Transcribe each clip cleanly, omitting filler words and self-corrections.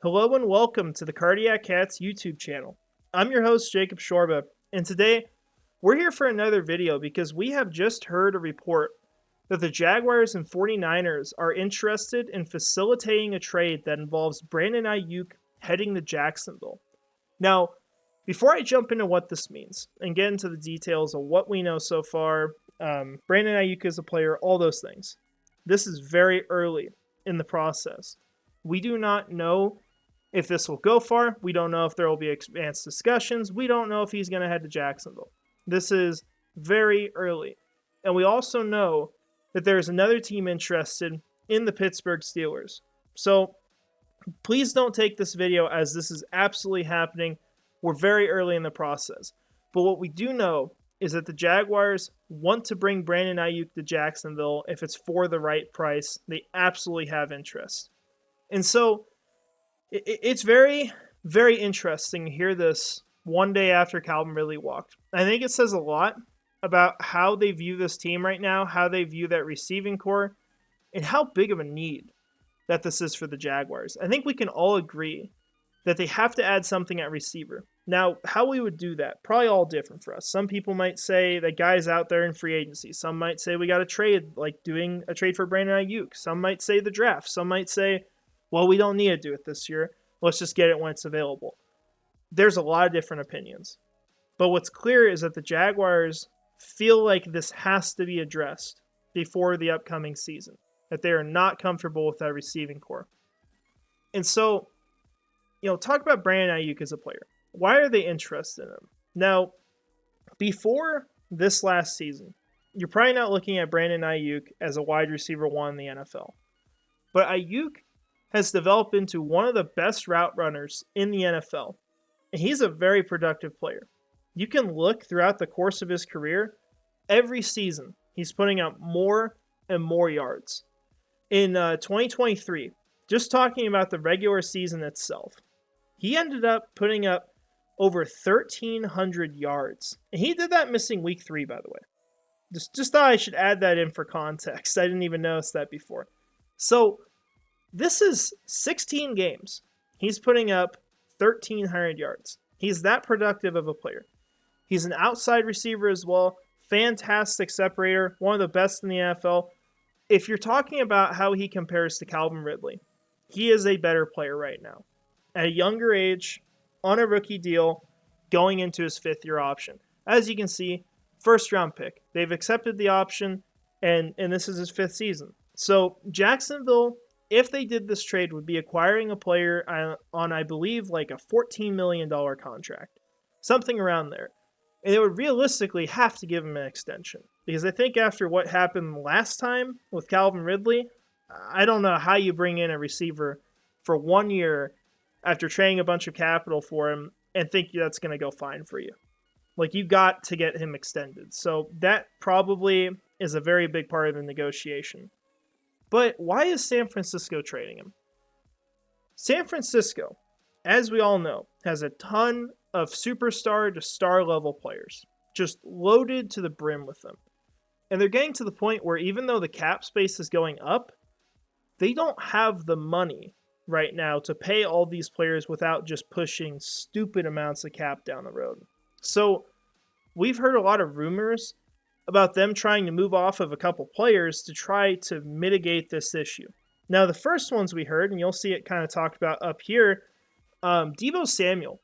Hello and welcome to the Cardiac Cats YouTube channel. I'm your host, Jacob Shorba, and today we're here for another video because we have just heard a report that the Jaguars and 49ers are interested in facilitating a trade that involves Brandon Aiyuk heading to Jacksonville. Now, before I jump into what this means and get into the details of what we know so far, Brandon Aiyuk is a player, all those things. This is very early in the process. We do not know if this will go far. We don't know if there will be advanced discussions. We don't know if he's going to head to Jacksonville. This is very early. And we also know that there is another team interested in the Pittsburgh Steelers. So please don't take this video as this is absolutely happening. We're very early in the process. But what we do know is that the Jaguars want to bring Brandon Aiyuk to Jacksonville if it's for the right price. They absolutely have interest. And so it's very, very interesting to hear this one day after Calvin Ridley walked. I think it says a lot about how they view this team right now, how they view that receiving core, and how big of a need that this is for the Jaguars. I think we can all agree that they have to add something at receiver. Now, how we would do that, probably all different for us. Some people might say that guys out there in free agency. Some might say we got to trade, like doing a trade for Brandon Aiyuk. Some might say the draft. Some might say, well, we don't need to do it this year. Let's just get it when it's available. There's a lot of different opinions. But what's clear is that the Jaguars feel like this has to be addressed before the upcoming season, that they are not comfortable with that receiving core. And so, talk about Brandon Aiyuk as a player. Why are they interested in him? Now, before this last season, you're probably not looking at Brandon Aiyuk as a wide receiver one in the NFL. But Aiyuk has developed into one of the best route runners in the NFL. And he's a very productive player. You can look throughout the course of his career, every season, he's putting up more and more yards. In 2023, just talking about the regular season itself, he ended up putting up over 1,300 yards. And he did that missing week 3, by the way. Just thought I should add that in for context. I didn't even notice that before. So this is 16 games. He's putting up 1,300 yards. He's that productive of a player. He's an outside receiver as well. Fantastic separator. One of the best in the NFL. If you're talking about how he compares to Calvin Ridley, he is a better player right now. At a younger age, on a rookie deal, going into his 5th-year option. As you can see, first-round pick. They've accepted the option, and this is his 5th season. So Jacksonville, if they did this trade, would be acquiring a player on, I believe, like a $14 million contract. Something around there. And they would realistically have to give him an extension. Because I think after what happened last time with Calvin Ridley, I don't know how you bring in a receiver for 1 year after trading a bunch of capital for him and think that's going to go fine for you. Like, you got to get him extended. So that probably is a very big part of the negotiation. But why is San Francisco trading him? San Francisco, as we all know, has a ton of superstar to star level players, just loaded to the brim with them. And they're getting to the point where even though the cap space is going up, they don't have the money right now to pay all these players without just pushing stupid amounts of cap down the road. So we've heard a lot of rumors about them trying to move off of a couple players to try to mitigate this issue. Now, the first ones we heard, and you'll see it kind of talked about up here, Deebo Samuel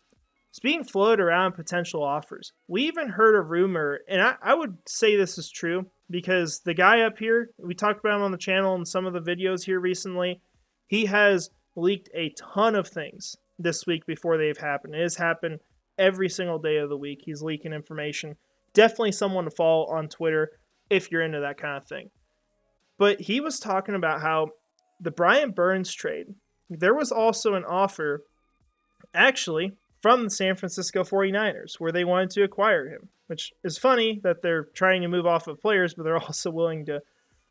is being floated around potential offers. We even heard a rumor, and I would say this is true, because the guy up here, we talked about him on the channel in some of the videos here recently, he has leaked a ton of things this week before they've happened. It has happened every single day of the week. He's leaking information. Definitely someone to follow on Twitter if you're into that kind of thing. But he was talking about how the Brian Burns trade, there was also an offer, actually, from the San Francisco 49ers, where they wanted to acquire him, which is funny that they're trying to move off of players, but they're also willing to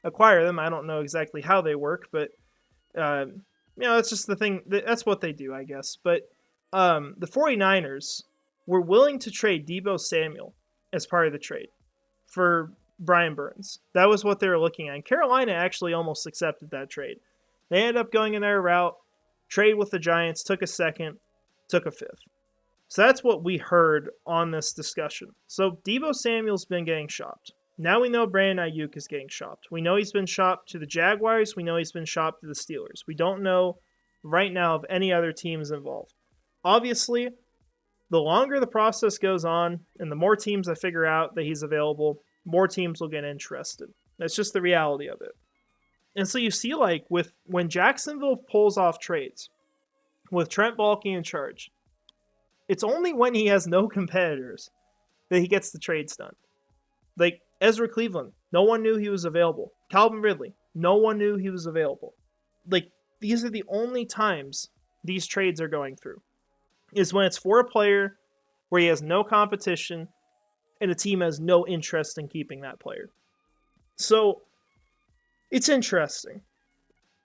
acquire them. I don't know exactly how they work, but that's just the thing. That's what they do, I guess. But the 49ers were willing to trade Deebo Samuel as part of the trade for Brian Burns. That was what they were looking at. And Carolina actually almost accepted that trade. They ended up going in their route. trade with the Giants, took a second, took a fifth. So that's what we heard on this discussion. So Deebo Samuel's been getting shopped. Now we know Brandon Aiyuk is getting shopped. We know he's been shopped to the Jaguars. We know he's been shopped to the Steelers. We don't know right now of any other teams involved. Obviously, the longer the process goes on and the more teams that figure out that he's available, more teams will get interested. That's just the reality of it. And so you see, like, when Jacksonville pulls off trades with Trent Baalke in charge, it's only when he has no competitors that he gets the trades done. Like Ezra Cleveland, no one knew he was available. Calvin Ridley, no one knew he was available. Like, these are the only times these trades are going through, is when it's for a player where he has no competition and a team has no interest in keeping that player. So it's interesting.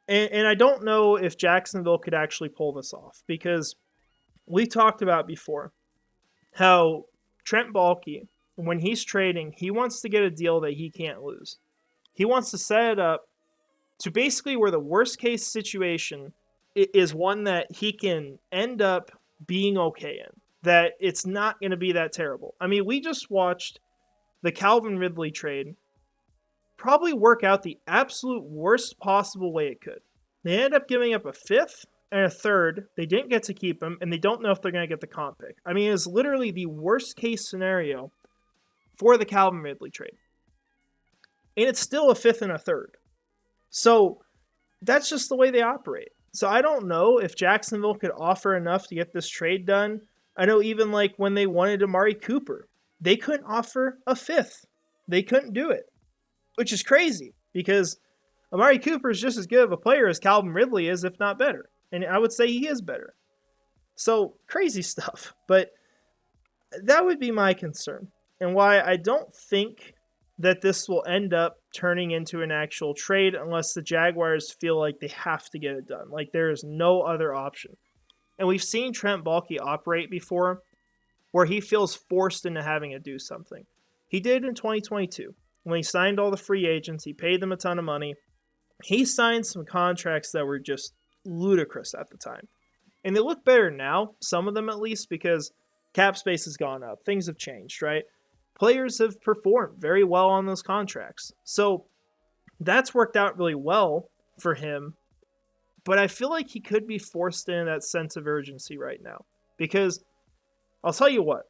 And I don't know if Jacksonville could actually pull this off, because we talked about before how Trent Baalke, when he's trading, he wants to get a deal that he can't lose. He wants to set it up to basically where the worst case situation is one that he can end up being okay in, that it's not going to be that terrible. I mean, we just watched the Calvin Ridley trade probably work out the absolute worst possible way it could. They ended up giving up a fifth and a third. They didn't get to keep him, and they don't know if they're going to get the comp pick. I mean, it's literally the worst case scenario for the Calvin Ridley trade. And it's still a fifth and a third. So that's just the way they operate. So I don't know if Jacksonville could offer enough to get this trade done. I know even like when they wanted Amari Cooper, they couldn't offer a fifth. They couldn't do it, which is crazy because Amari Cooper is just as good of a player as Calvin Ridley is, if not better. And I would say he is better. So crazy stuff. But that would be my concern, and why I don't think that this will end up turning into an actual trade unless the Jaguars feel like they have to get it done. Like there is no other option. And we've seen Trent Baalke operate before where he feels forced into having to do something. He did in 2022 when he signed all the free agents. He paid them a ton of money. He signed some contracts that were just ludicrous at the time. And they look better now, some of them at least, because cap space has gone up. Things have changed, right? Players have performed very well on those contracts. So that's worked out really well for him. But I feel like he could be forced into that sense of urgency right now. Because I'll tell you what,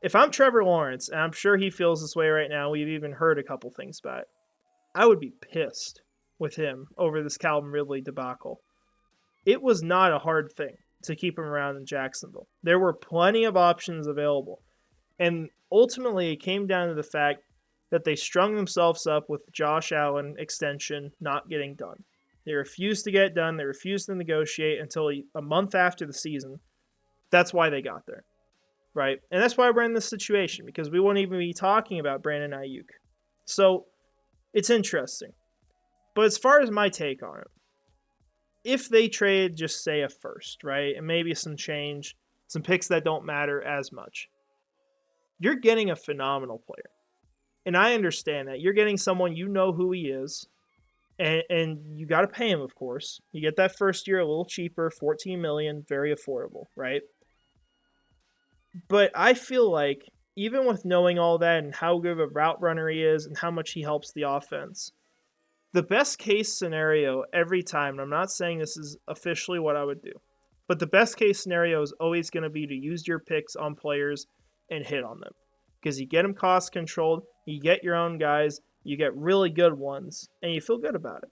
if I'm Trevor Lawrence, and I'm sure he feels this way right now, we've even heard a couple things about it, I would be pissed with him over this Calvin Ridley debacle. It was not a hard thing to keep him around in Jacksonville. There were plenty of options available. And ultimately, it came down to the fact that they strung themselves up with the Josh Allen extension not getting done. They refused to get it done. They refused to negotiate until a month after the season. That's why they got there, right? And that's why we're in this situation, because we won't even be talking about Brandon Aiyuk. So it's interesting. But as far as my take on it, if they trade just, say, a first, right, and maybe some change, some picks that don't matter as much, you're getting a phenomenal player. And I understand that. You're getting someone, you know who he is, and you got to pay him, of course. You get that first year a little cheaper, $14 million, very affordable, right? But I feel like even with knowing all that and how good of a route runner he is and how much he helps the offense, the best case scenario every time, and I'm not saying this is officially what I would do, but the best case scenario is always going to be to use your picks on players and hit on them. Because you get them cost controlled, you get your own guys, you get really good ones, and you feel good about it.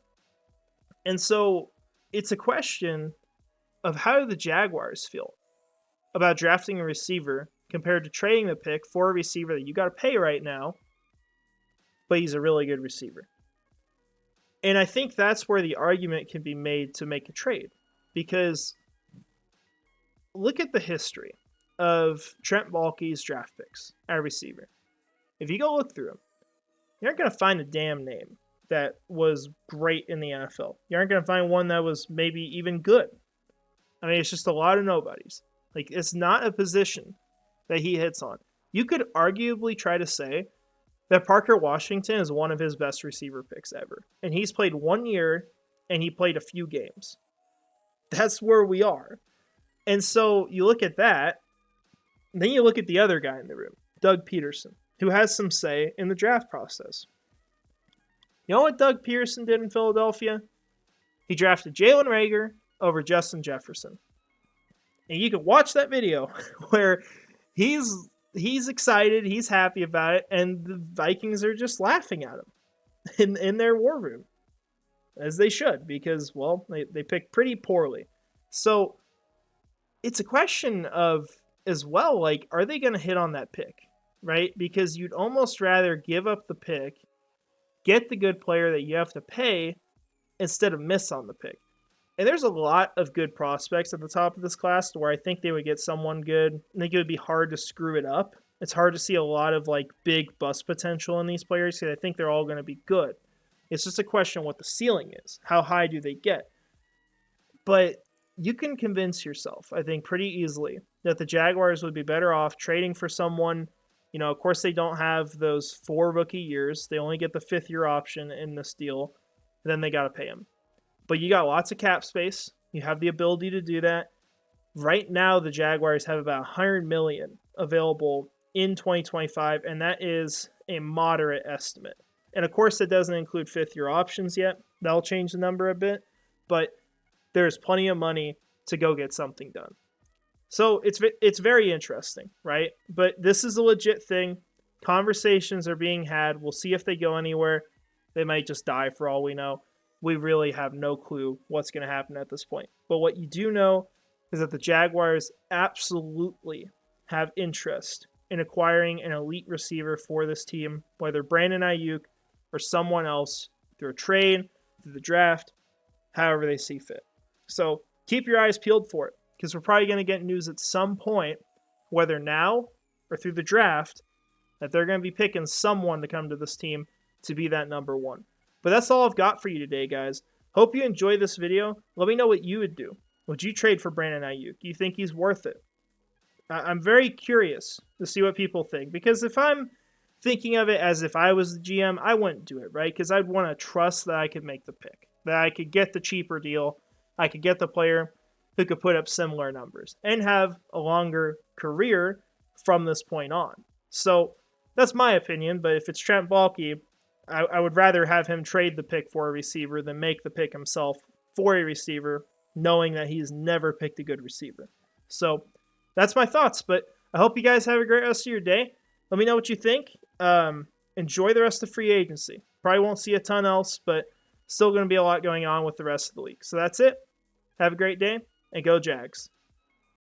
And so it's a question of how do the Jaguars feel about drafting a receiver compared to trading the pick for a receiver that you got to pay right now, but he's a really good receiver. And I think that's where the argument can be made to make a trade. Because look at the history of Trent Baalke's draft picks at receiver. If you go look through them, you aren't going to find a damn name that was great in the NFL. You aren't going to find one that was maybe even good. I mean, it's just a lot of nobodies. Like, it's not a position that he hits on. You could arguably try to say that Parker Washington is one of his best receiver picks ever. And he's played 1 year, and he played a few games. That's where we are. And so you look at that, and then you look at the other guy in the room, Doug Peterson, who has some say in the draft process. You know what Doug Peterson did in Philadelphia? He drafted Jalen Reagor over Justin Jefferson. And you can watch that video where he's excited, he's happy about it, and the Vikings are just laughing at him in their war room. As they should, because, well, they picked pretty poorly. So it's a question of, as well, like, are they going to hit on that pick, right? Because you'd almost rather give up the pick, get the good player that you have to pay, instead of miss on the pick. And there's a lot of good prospects at the top of this class where I think they would get someone good. I think it would be hard to screw it up. It's hard to see a lot of, like, big bust potential in these players because I think they're all going to be good. It's just a question of what the ceiling is. How high do they get? But you can convince yourself, I think, pretty easily that the Jaguars would be better off trading for someone. You know, of course, they don't have those 4 rookie years. They only get the 5th-year option in this deal. Then they got to pay him. But you got lots of cap space. You have the ability to do that. Right now, the Jaguars have about $100 million available in 2025, and that is a moderate estimate. And of course, that doesn't include 5th-year options yet. That'll change the number a bit, but there's plenty of money to go get something done. So it's very interesting, right? But this is a legit thing. Conversations are being had. We'll see if they go anywhere. They might just die for all we know. We really have no clue what's going to happen at this point. But what you do know is that the Jaguars absolutely have interest in acquiring an elite receiver for this team, whether Brandon Aiyuk or someone else, through a trade, through the draft, however they see fit. So keep your eyes peeled for it, because we're probably going to get news at some point, whether now or through the draft, that they're going to be picking someone to come to this team to be that number one. But that's all I've got for you today, guys. Hope you enjoyed this video. Let me know what you would do. Would you trade for Brandon Aiyuk? Do you think he's worth it? I'm very curious to see what people think, because if I'm thinking of it as if I was the GM, I wouldn't do it, right? Because I'd want to trust that I could make the pick, that I could get the cheaper deal, I could get the player who could put up similar numbers and have a longer career from this point on. So that's my opinion, but if it's Trent Baalke, I would rather have him trade the pick for a receiver than make the pick himself for a receiver, knowing that he's never picked a good receiver. So that's my thoughts, but I hope you guys have a great rest of your day. Let me know what you think. Enjoy the rest of free agency. Probably won't see a ton else, but still going to be a lot going on with the rest of the league. So that's it. Have a great day, and go Jags.